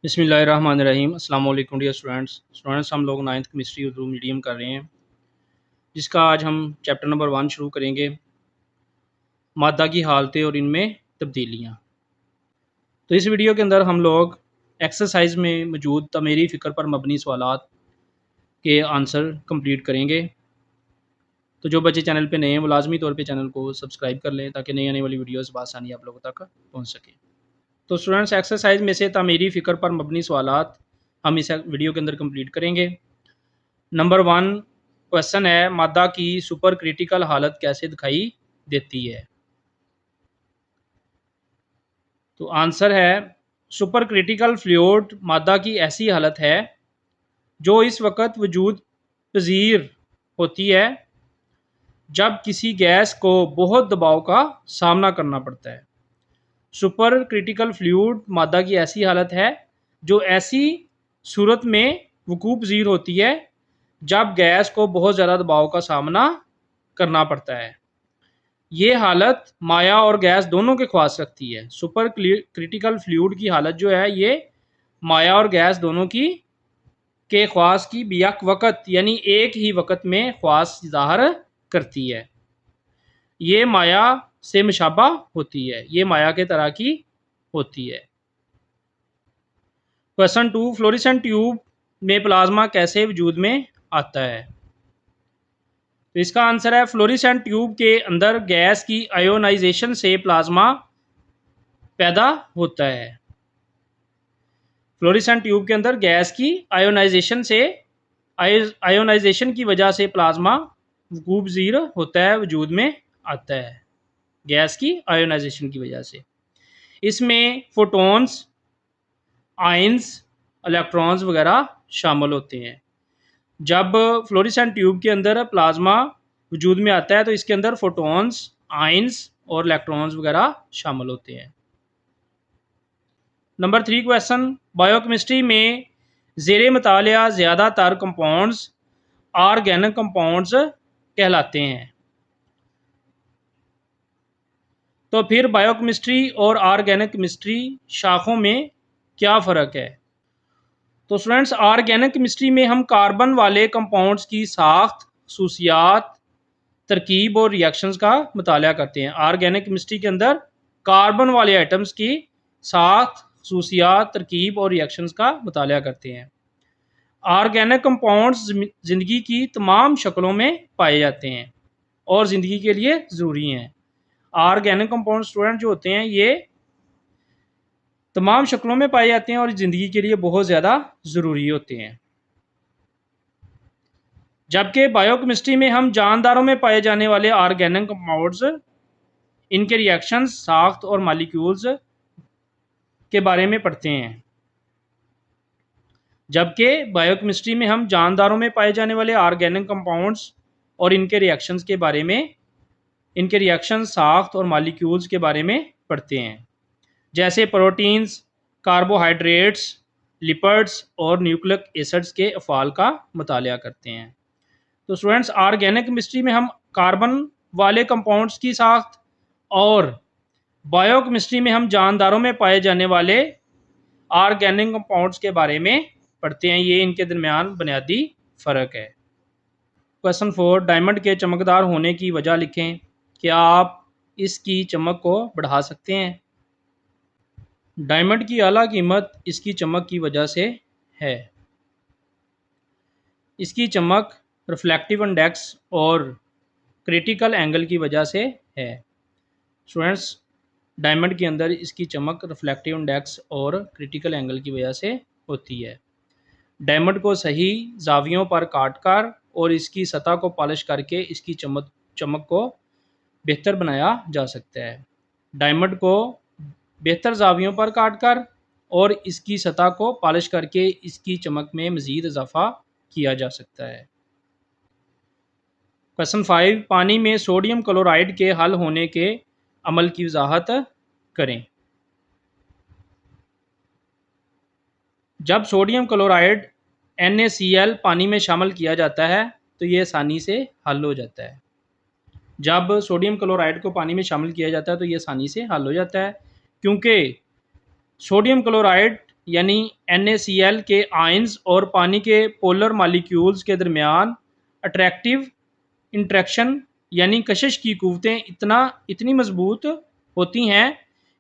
बिस्मिल्लाहिर्रहमानिर्रहीम। अस्सलाम वालेकुम डियर स्टूडेंट्स, हम लोग 9th केमिस्ट्री उर्दू मीडियम कर रहे हैं, जिसका आज हम चैप्टर नंबर 1 शुरू करेंगे, मादा की हालतें और इनमें तब्दीलियाँ। तो इस वीडियो के अंदर हम लोग एक्सरसाइज में मौजूद तमीरी फ़िक्र पर मबनी सवालात के आंसर कंप्लीट करेंगे। तो जो बच्चे चैनल पे नए हैं वो लाजमी तौर पे चैनल को सब्सक्राइब कर लें ताकि नई आने वाली वीडियोज़ बआसानी आप लोगों तक पहुँच सकें। तो स्टूडेंट्स, एक्सरसाइज में से तामीरी फ़िक्र पर मबनी सवालात हम इस वीडियो के अंदर कंप्लीट करेंगे। नंबर 1 क्वेश्चन है, मादा की सुपर क्रिटिकल हालत कैसे दिखाई देती है? तो आंसर है, सुपर क्रिटिकल फ्लूइड मादा की ऐसी हालत है जो इस वक्त वजूद पजीर होती है जब किसी गैस को बहुत दबाव का सामना करना पड़ता है। सुपर क्रिटिकल फ्लूइड मादा की ऐसी हालत है जो ऐसी सूरत में वकूफ़ पज़ीर होती है जब गैस को बहुत ज़्यादा दबाव का सामना करना पड़ता है। ये हालत माया और गैस दोनों के ख्वास रखती है। सुपर क्रिटिकल फ्लूइड की हालत जो है ये माया और गैस दोनों की के ख्वास की बियक वक़्त यानी एक ही वक़्त में ख्वास ज़ाहिर करती है। ये माया से मुशाबा होती है, ये माया के तरह की होती है। क्वेश्चन 2, फ्लोरेसेंट ट्यूब में प्लाज्मा कैसे वजूद में आता है? तो इसका आंसर है, फ्लोरेसेंट ट्यूब के अंदर गैस की आयोनाइजेशन से प्लाज्मा पैदा होता है। फ्लोरेसेंट ट्यूब के अंदर गैस की आयोनाइजेशन की वजह से प्लाज्मा वकूफ़ पज़ीर होता है, वजूद में आता है, गैस की आयोनाइजेशन की वजह से। इसमें फोटॉन्स, आयंस, इलेक्ट्रॉन्स वगैरह शामिल होते हैं। जब फ्लोरेसेंट ट्यूब के अंदर प्लाज्मा वजूद में आता है तो इसके अंदर फोटॉन्स, आयंस और इलेक्ट्रॉन्स वगैरह शामिल होते हैं। नंबर 3 क्वेश्चन, बायोकेमिस्ट्री में ज़ेरे मुतालिया ज़्यादातर कंपाउंड्स ऑर्गेनिक कंपाउंड्स कहलाते हैं। तो फिर बायोकेमिस्ट्री और ऑर्गेनिक केमिस्ट्री शाखों में क्या फ़र्क है? तो स्टूडेंट्स, ऑर्गेनिक केमिस्ट्री में हम कार्बन वाले कंपाउंड्स की साख्त, खसूसियात, तरकीब और रिएक्शंस का मुताला करते हैं। ऑर्गेनिक केमिस्ट्री के अंदर कार्बन वाले आइटम्स की साख्त, खसूसियात, तरकीब और रिएक्शंस का मुताला करते हैं। ऑर्गेनिक कंपाउंड्स ज़िंदगी की तमाम शक्लों में पाए जाते हैं और ज़िंदगी के लिए ज़रूरी हैं। ऑर्गेनिक कंपाउंड स्टूडेंट जो होते हैं ये तमाम शक्लों में पाए जाते हैं और ज़िंदगी के लिए बहुत ज़्यादा ज़रूरी होते हैं। जबकि बायोकेमिस्ट्री में हम जानदारों में पाए जाने वाले ऑर्गेनिक कंपाउंड्स, इनके रिएक्शंस, साख्त और मॉलिक्यूल्स के बारे में पढ़ते हैं। जबकि बायोकेमिस्ट्री में हम जानदारों में पाए जाने वाले ऑर्गेनिक कंपाउंड्स और इनके रिएक्शंस के बारे में, इनके रिएक्शन, साख्त और मॉलिक्यूल्स के बारे में पढ़ते हैं, जैसे प्रोटीन्स, कार्बोहाइड्रेट्स, लिपिड्स और न्यूक्लिक एसिड्स के अफ़ाल का मुताला करते हैं। तो स्टूडेंट्स, ऑर्गेनिक केमिस्ट्री में हम कार्बन वाले कंपाउंड्स की साख्त और बायोकेमिस्ट्री में हम जानदारों में पाए जाने वाले ऑर्गेनिक कंपाउंड्स के बारे में पढ़ते हैं। ये इनके दरमियान बुनियादी फ़र्क है। क्वेश्चन 4, डायमंड के चमकदार होने की वजह लिखें। क्या आप इसकी चमक को बढ़ा सकते हैं? डायमंड की आला कीमत इसकी चमक की वजह से है। इसकी चमक रिफ्लेक्टिव इंडेक्स और क्रिटिकल एंगल की वजह से है। स्टूडेंट्स, डायमंड के अंदर इसकी चमक रिफ्लेक्टिव इंडेक्स और क्रिटिकल एंगल की वजह से होती है। डायमंड को सही जावियों पर काट कर और इसकी सतह को पॉलिश करके इसकी चमक को बेहतर बनाया जा सकता है। डायमंड को बेहतर जावियों पर काट कर और इसकी सतह को पॉलिश करके इसकी चमक में मज़ीद इजाफा किया जा सकता है। क्वेश्चन 5, पानी में सोडियम क्लोराइड के हल होने के अमल की वजाहत करें। जब सोडियम क्लोराइड NaCl पानी में शामिल किया जाता है तो ये आसानी से हल हो जाता है। जब सोडियम क्लोराइड को पानी में शामिल किया जाता है तो ये आसानी से हल हो जाता है, क्योंकि सोडियम क्लोराइड यानी NaCl के आयंस और पानी के पोलर मालिक्यूल्स के दरमियान अट्रैक्टिव इंट्रैक्शन यानी कशिश की कुव्वतें इतनी मजबूत होती हैं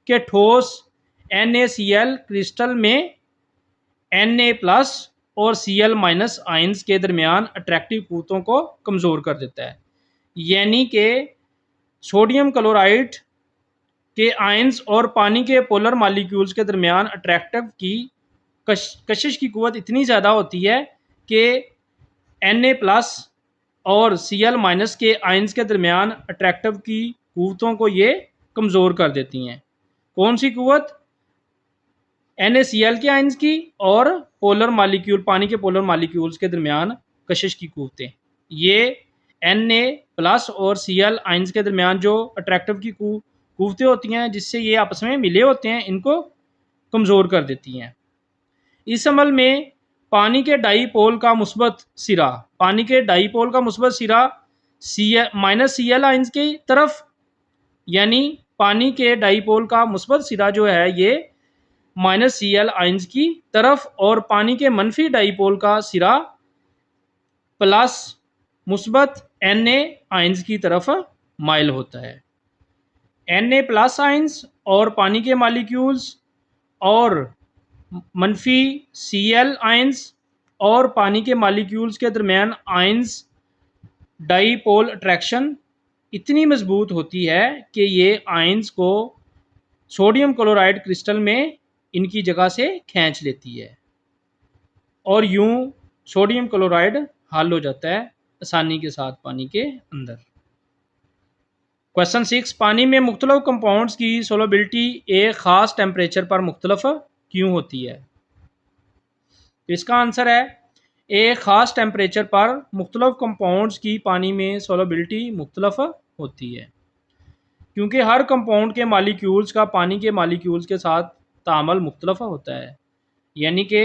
कि ठोस NaCl क्रिस्टल में Na+ और Cl- आयंस के दरमियान अट्रैक्टिव कुव्वतों को कमज़ोर कर देता है। यानी कि सोडियम क्लोराइड के आयंस और पानी के पोलर मालिक्यूल्स के दरमियान अट्रैक्टिव की कशिश की कुव्वत इतनी ज़्यादा होती है कि Na+ और Cl- के आयंस के दरमियान अट्रैक्टिव की कुव्वतों को ये कमज़ोर कर देती हैं। कौन सी कुव्वत? NaCl के आयंस की और पोलर मालिक्यूल पानी के पोलर मालिक्यूल्स के दरमियान कशिश की कुव्वतें। ये Na+ और Cl आयंस के दरमियान जो अट्रैक्टिव की कुव्वतें होती हैं जिससे ये आपस में मिले होते हैं, इनको कमज़ोर कर देती हैं। इस अमल में पानी के डाईपोल का मुस्बत सिरा Cl- आयंस की तरफ, यानी पानी के डाईपोल का मुस्बत सिरा जो है ये -Cl आयंस की तरफ और पानी के मनफी डाईपोल का सिरा प्लस मुस्बत Na आयंस की तरफ माइल होता है। Na+ आयंस और पानी के मालिक्यूल्स और मनफी Cl आयंस और पानी के मालिक्यूल्स के दरमियान आयंस डाईपोल अट्रैक्शन इतनी मजबूत होती है कि ये आयंस को सोडियम क्लोराइड क्रिस्टल में इनकी जगह से खींच लेती है और यूं सोडियम क्लोराइड हल हो जाता है आसानी के साथ पानी के अंदर। क्वेश्चन 6, पानी में मुख्तलिफ कंपाउंड्स की सोलबिलिटी एक ख़ास टेम्परेचर पर मुख्तलिफ क्यों होती है? तो इसका आंसर है एक ख़ास टेम्परेचर पर मुख्तलिफ कंपाउंड्स की पानी में सोलबिलिटी मुख्तलिफ होती है क्योंकि हर कंपाउंड के मालिक्यूल्स का पानी के मालिक्यूल्स के साथ तामल मुख्तलिफ होता है। यानी कि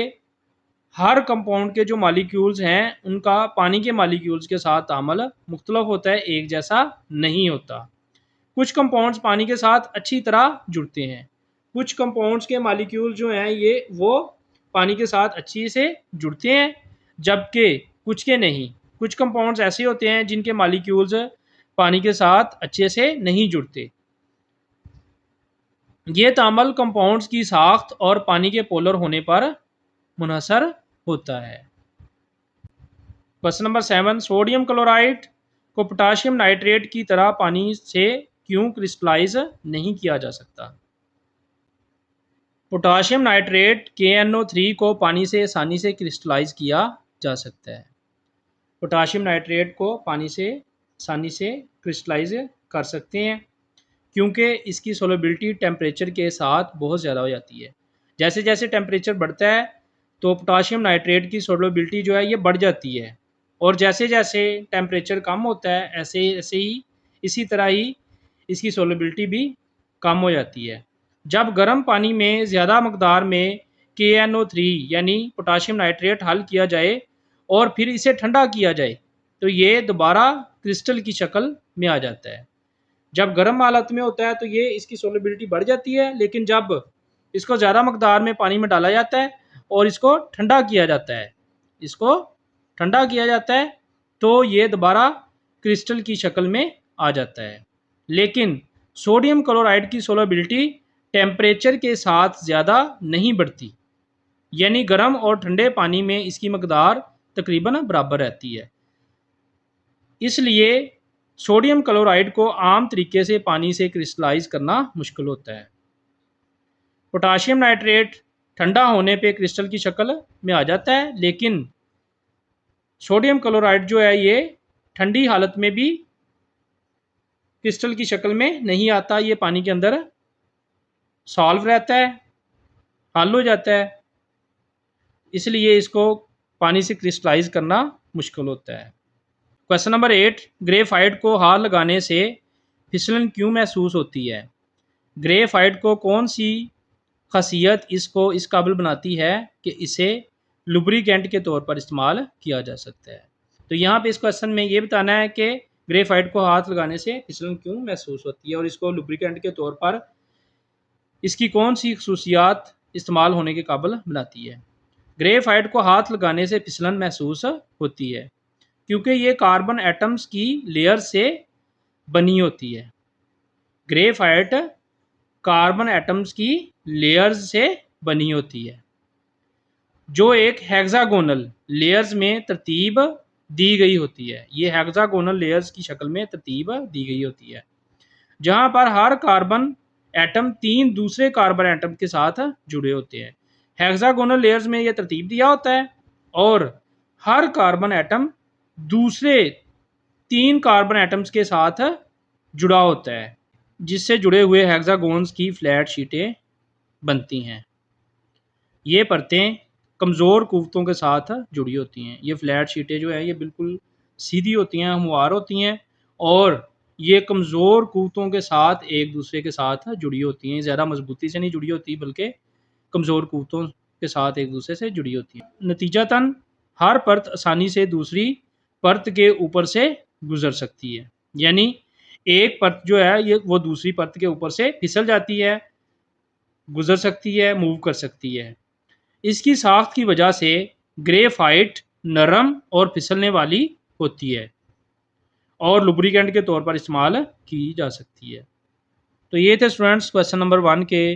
हर कंपाउंड के जो मालिक्यूल्स हैं उनका पानी के मालिक्यूल्स के साथ तामल मुख्तलिफ होता है, एक जैसा नहीं होता। कुछ कंपाउंड्स पानी के साथ अच्छी तरह जुड़ते हैं, कुछ कंपाउंड्स के मालिक्यूल जो हैं ये वो पानी के साथ अच्छी से जुड़ते हैं, जबकि कुछ के नहीं। कुछ कंपाउंड्स ऐसे होते हैं जिनके मालिक्यूल्स पानी के साथ अच्छे से नहीं जुड़ते। ये तामल कंपाउंड्स की साख्त और पानी के पोलर होने पर मुनहसर होता है। क्वेश्चन नंबर 7, सोडियम क्लोराइड को पोटाशियम नाइट्रेट की तरह पानी से क्यों क्रिस्टलाइज नहीं किया जा सकता? पोटाशियम नाइट्रेट KNO3 को पानी से आसानी से क्रिस्टलाइज किया जा सकता है। पोटाशियम नाइट्रेट को पानी से आसानी से क्रिस्टलाइज कर सकते हैं क्योंकि इसकी सोलबिलिटी टेम्परेचर के साथ बहुत ज़्यादा हो जाती है। जैसे जैसे टेम्परेचर बढ़ता है तो पोटाशियम नाइट्रेट की सोलबिलिटी जो है ये बढ़ जाती है और जैसे जैसे टेम्परेचर कम होता है ऐसे ऐसे ही इसी तरह ही इसकी सोलबिलिटी भी कम हो जाती है। जब गर्म पानी में ज़्यादा मकदार में KNO3 यानी पोटाशियम नाइट्रेट हल किया जाए और फिर इसे ठंडा किया जाए तो ये दोबारा क्रिस्टल की शक्ल में आ जाता है। जब गर्म हालत में होता है तो ये इसकी सोलबिलिटी बढ़ जाती है, लेकिन जब इसको ज़्यादा मकदार में पानी में डाला जाता है और इसको ठंडा किया जाता है तो ये दोबारा क्रिस्टल की शक्ल में आ जाता है। लेकिन सोडियम क्लोराइड की सोलबिलिटी टेम्परेचर के साथ ज़्यादा नहीं बढ़ती, यानी गर्म और ठंडे पानी में इसकी मकदार तकरीबन बराबर रहती है। इसलिए सोडियम क्लोराइड को आम तरीके से पानी से क्रिस्टलाइज करना मुश्किल होता है। पोटाशियम नाइट्रेट ठंडा होने पे क्रिस्टल की शक्ल में आ जाता है, लेकिन सोडियम क्लोराइड जो है ये ठंडी हालत में भी क्रिस्टल की शक्ल में नहीं आता, ये पानी के अंदर सॉल्व रहता है, हल हो जाता है, इसलिए इसको पानी से क्रिस्टलाइज करना मुश्किल होता है। क्वेश्चन नंबर 8, ग्रेफाइट को हाथ लगाने से फिसलन क्यों महसूस होती है? ग्रेफाइट को कौन सी खासियत इसको इस काबिल बनाती है कि इसे लुब्रिकेंट के तौर पर इस्तेमाल किया जा सकता है? तो यहाँ पे इस क्वेश्चन में ये बताना है कि ग्रेफाइट को हाथ लगाने से फिसलन क्यों महसूस होती है और इसको लुब्रिकेंट के तौर पर इसकी कौन सी खसूसियात इस्तेमाल होने के काबिल बनाती है। ग्रेफाइट को हाथ लगाने से फिसलन महसूस होती है क्योंकि ये कार्बन एटम्स की लेयर से बनी होती है। ग्रेफाइट कार्बन एटम्स की लेयर्स से बनी होती है जो एक हेक्सागोनल लेयर्स में तरतीब दी गई होती है। ये हेक्सागोनल लेयर्स की शक्ल में तरतीब दी गई होती है जहां पर हर कार्बन एटम 3 दूसरे कार्बन एटम के साथ जुड़े होते हैं। हेक्सागोनल लेयर्स में यह तरतीब दिया होता है और हर कार्बन एटम दूसरे 3 कार्बन एटम्स के साथ जुड़ा होता है जिससे जुड़े हुए हेक्सागोन्स की फ्लैट शीटें बनती हैं। ये परतें कमज़ोर कुव्वतों के साथ जुड़ी होती हैं। ये फ्लैट शीटें जो है ये बिल्कुल सीधी होती हैं, हमवार होती हैं और ये कमज़ोर कुव्वतों के साथ एक दूसरे के साथ जुड़ी होती हैं। ज़्यादा मजबूती से नहीं जुड़ी होती बल्कि कमज़ोर कुव्वतों के साथ एक दूसरे से जुड़ी होती हैं। नतीजतन हर परत आसानी से दूसरी परत के ऊपर से गुजर सकती है। यानी एक परत जो है ये वो दूसरी परत के ऊपर से फिसल जाती है, गुजर सकती है, मूव कर सकती है। इसकी साख्त की वजह से ग्रेफाइट नरम और फिसलने वाली होती है और लुब्रिकेंट के तौर पर इस्तेमाल की जा सकती है। तो ये थे स्टूडेंट्स क्वेश्चन नंबर 1 के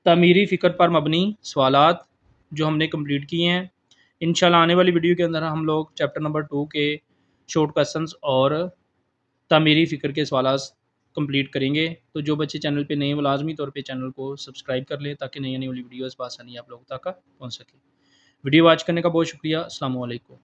तामीरी फ़िक्र पर मबनी सवालात जो हमने कंप्लीट किए हैं। इंशाल्लाह आने वाली वीडियो के अंदर हम लोग चैप्टर नंबर 2 के शॉर्ट क्वेश्चंस और तामीरी फ़िक्र के सवालात कंप्लीट करेंगे। तो जो बच्चे चैनल पे नए वो लाजमी तौर पे चैनल को सब्सक्राइब कर लें ताकि नई आने वाली वीडियोज़ आसानी आप लोगों तक पहुँच सके। वीडियो वॉच करने का बहुत शुक्रिया। अस्सलाम वालेकुम।